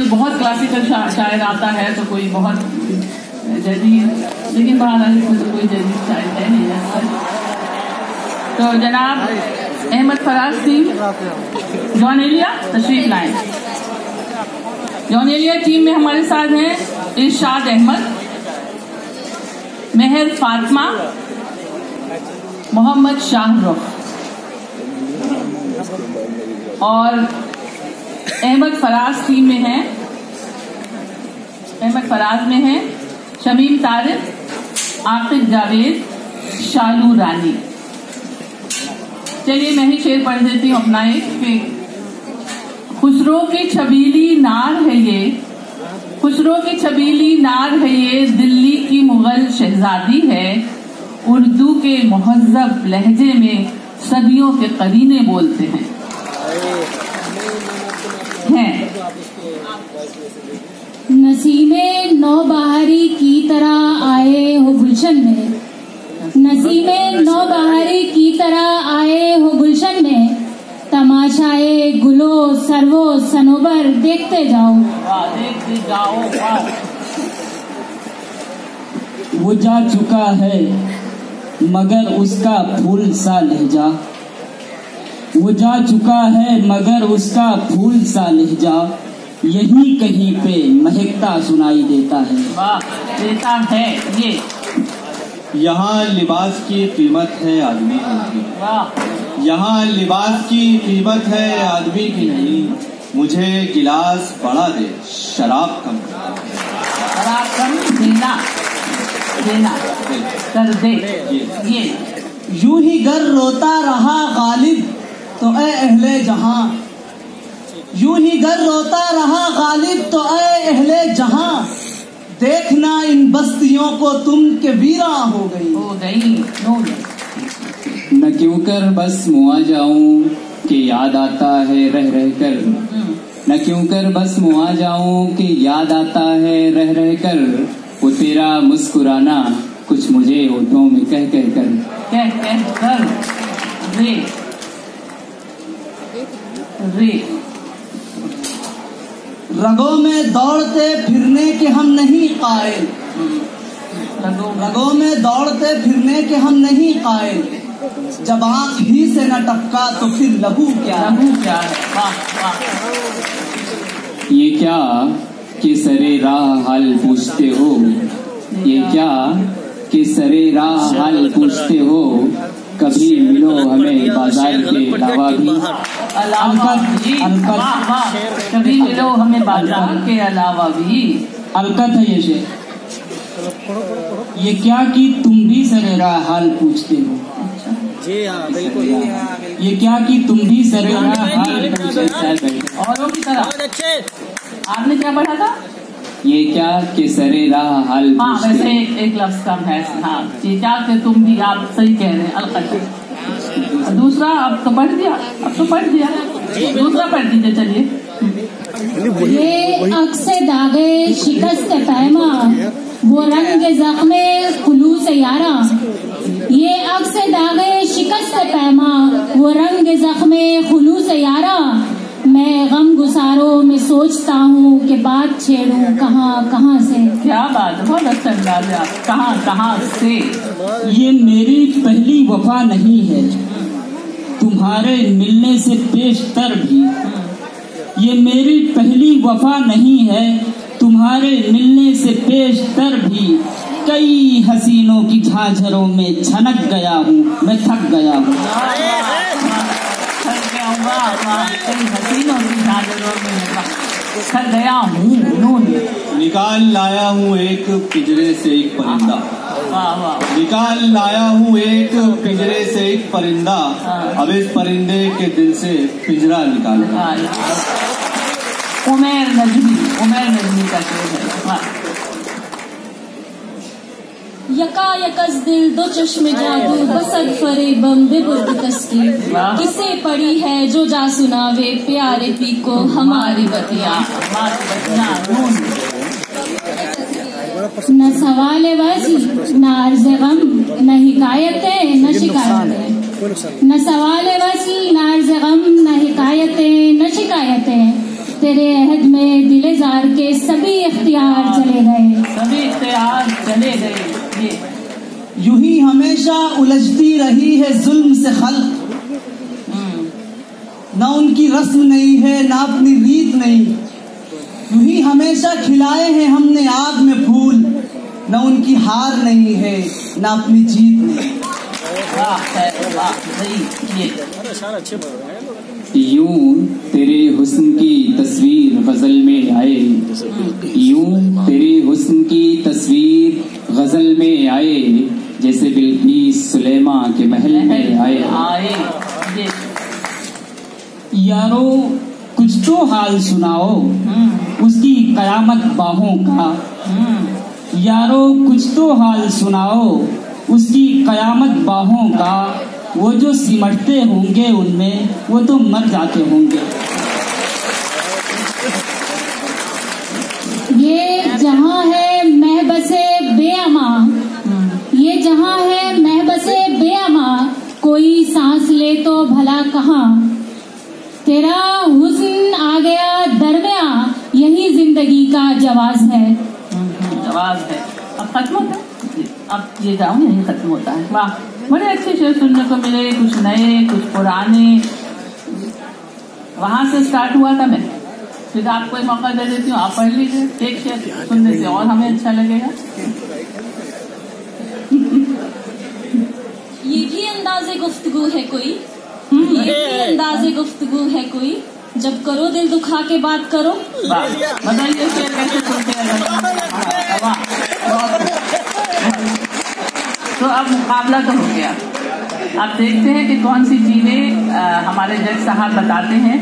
कोई बहुत क्लासिकल शायर आता है तो कोई बहुत जदीद, लेकिन बहरहाल तो कोई जदीद शायर है नहीं है। तो जनाब अहमद फराज टीम जॉन एलिया तशरीफ लाएं। जॉन एलिया टीम में हमारे साथ हैं इरशाद अहमद, मेहर फातिमा, मोहम्मद शाहरुख और अहमद फराज टीम में हैं, अहमद फराज में हैं शमीम तारिक, आकिब जावेद, शालू रानी। चलिए मैं ही शेर पढ़ देती हूँ अपना एक कि खुसरो की छबीली नार है ये, खुसरो की छबीली नार है ये, दिल्ली की मुगल शहजादी है, उर्दू के मुहज्जब लहजे में सदियों के करीने बोलते हैं। नसीमे नौबहारी की तरह आए हो गुलशन में, नसीमे नौबहारी की तरह आए हो गुलशन में, तमाशाए गुलो सरवो सनोबर देखते जाओ। देखते जाओ। वो जा चुका है मगर उसका फूल सा लहजा, वो जा चुका है मगर उसका फूल सा लहजा, यही कहीं पे महकता सुनाई देता है। वाह, देता है ये। यहाँ लिबास की कीमत है आदमी की, वाह, यहाँ लिबास की कीमत है आदमी की नहीं, मुझे गिलास बड़ा दे शराब कम, शराब कम देना, देना कर दे ये। यूं ही गर रोता रहा गालिब तो ऐ अहले जहां, यूं ही गर रोता रहा गालिब तो ऐ अहले जहां, देखना इन बस्तियों को तुम के वीरा हो गई। न क्यों कर बस मुआ जाऊं कि याद आता है रह रह कर, न क्यों कर बस मुआ जाऊं कि याद आता है रह रह कर, वो तेरा मुस्कुराना कुछ मुझे होठों में कह कह कर रे रे। रगों में दौड़ते फिरने के हम नहीं कायल, रगों में दौड़ते फिरने के हम नहीं कायल, जब आंख ही से न टपका तो फिर लहू क्या है। वाह वाह। ये क्या कि सरे राह हाल पूछते हो, ये क्या कि सरे राह हाल पूछते हो, कभी मिलो हमें बाजार के अलावा भी, कभी मिलो हमें बाजार के अलावा भी। अलकत है ये शेर। ये क्या कि तुम भी सरे राह हाल पूछते हो, जी हाँ बिल्कुल, ये क्या कि तुम भी सरे राह हाल पूछते हो। औरों की तरह आपने क्या पढ़ा था? ये क्या कि सरे राह हाल। हाँ वैसे एक लफ्ज कम है। हाँ ये क्या कि तुम भी, आप सही कह रहे हैं। अलकत दूसरा अब तो पढ़ दिया, अब तो पढ़ दिया, दूसरा पढ़ दीजिए। चलिए। ये अक्से दागे शिकस्त पैमा, वो रंग जख्मे खुलूस यारा, ये अक्से दागे शिकस्त पैमा, वो रंग जख्मे खुलूस यारा, मैं गम गुसारों में सोचता हूँ कि बात छेड़ूं कहाँ कहाँ से। क्या बात, बहुत अच्छा अंदाज है। कहाँ कहाँ से। ये मेरी पहली वफा नहीं है तुम्हारे मिलने से पेशतर भी, ये मेरी पहली वफा नहीं है तुम्हारे मिलने से पेशतर भी, कई हसीनों की झांझरों में छनक गया हूँ मैं, थक गया हूँ। हसीनों की झांझरों में थक गया हूँ। निकाल लाया हूँ एक पिंजरे से एक परिंदा, निकाल लाया हूँ एक पिंजरे से एक परिंदा, अब इस परिंदे के दिल से पिंजरा निकाल। उमैर नजमी का शेर है। यका यकस दिल दो चश्मे जादू बसर फरेबम बेबुर्द तस्की, किसे पड़ी है जो जा सुनावे प्यारे पी को हमारी बतिया। न सवाल वज़ी न अर्ज़ गम न हिकायतें न शिकायतें, न सवाल वज़ी न अर्ज़ गम न हिकायतें न शिकायतें, तेरे अहद में दिलेजार के सभी इख्तियार चले गए। सभी इख्तियार चले गए। ये यूं ही हमेशा उलझती रही है जुल्म से खल्क, ना उनकी रस्म नहीं है ना अपनी रीत नहीं। यूं ही हमेशा खिलाए हैं हमने आग में फूल, ना उनकी हार नहीं है ना अपनी जीत नहीं। यूं तेरे हुस्न की तस्वीर गजल में आए, यूं तेरे हुस्न की तस्वीर गजल में आए, जैसे बिल्किस सुलेमा के महल में आए। यारो कुछ तो हाल सुनाओ उसकी कयामत बाहों का, यारो कुछ तो हाल सुनाओ उसकी कयामत बाहों का, वो जो सिमटते होंगे उनमें वो तो मर जाते होंगे। ये जहां है महबसे बेअमा, ये जहां है महबसे बेअमा, कोई सांस ले तो भला कहाँ। तेरा हुस्न आ गया दरमिया, यही जिंदगी का जवाज है। जवाब है। अब खत्म होता है, अब ये जाऊँ यही खत्म होता है। वाह, बड़े अच्छे शेर सुनने को मिले, कुछ नए कुछ पुराने। वहां से स्टार्ट हुआ था मैं, फिर आपको एक मौका दे देती हूँ, आप पढ़ लीजिए। एक शेर सुनने से और हमें अच्छा लगेगा। ये भी अंदाज़े गुफ्तगू है कोई, ये भी अंदाज़े गुफ्तगू है कोई, जब करो दिल दुखा के बात करो। बताइए शेर कैसे सुनते हैं। तो अब मुकाबला तो हो गया, अब देखते हैं कि कौन सी चीजें हमारे जज साहब बताते हैं।